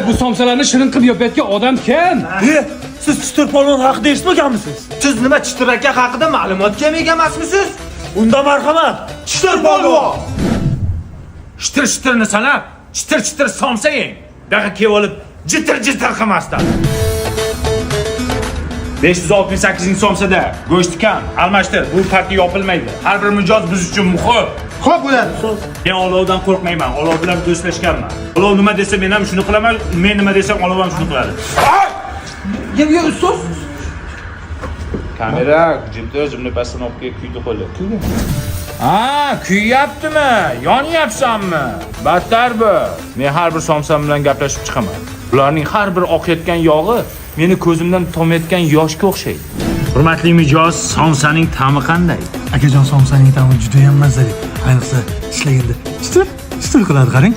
Bu somsalarni shirin qilib yopayotgan odam kim? Siz Chitir polvon haqida eshitmaganmisiz? Siz nima Chitir aka haqida ma'lumotga ega emasmisiz? Unda marhamat. Chitir polvon. Shitir sanab, chitir somsa yeng. Daqa kelib olib, jitir qilmasdan. 568-somsada go'sht kam, almashtir. Bu partiya yopilmaydi. Har bir mijoz biz uchun muhim. Xo'p bo'ladi. Men olovdan qo'rqmayman. Olov bilan do'stlashganman. Olov nima desa men ham shuni qilaman, men nima desam olov ham shuni qiladi. Ya ustoz. Kamera jimni pasdan olib kelib kuydi qo'li. Kuyyaptimi? Yonyapsanmi? Battar bu. Men har bir somsam bilan gaplashib chiqaman. Ularning har bir oqayotgan yog'i meni ko'zimdan tomayotgan yoshga o'xshaydi. Hurmatli mijoz, somsaning ta'mi qanday? Akajon somsaning ta'mi juda ham mazali. Ayniqsa tishlaganda chitir qiladi, qarang.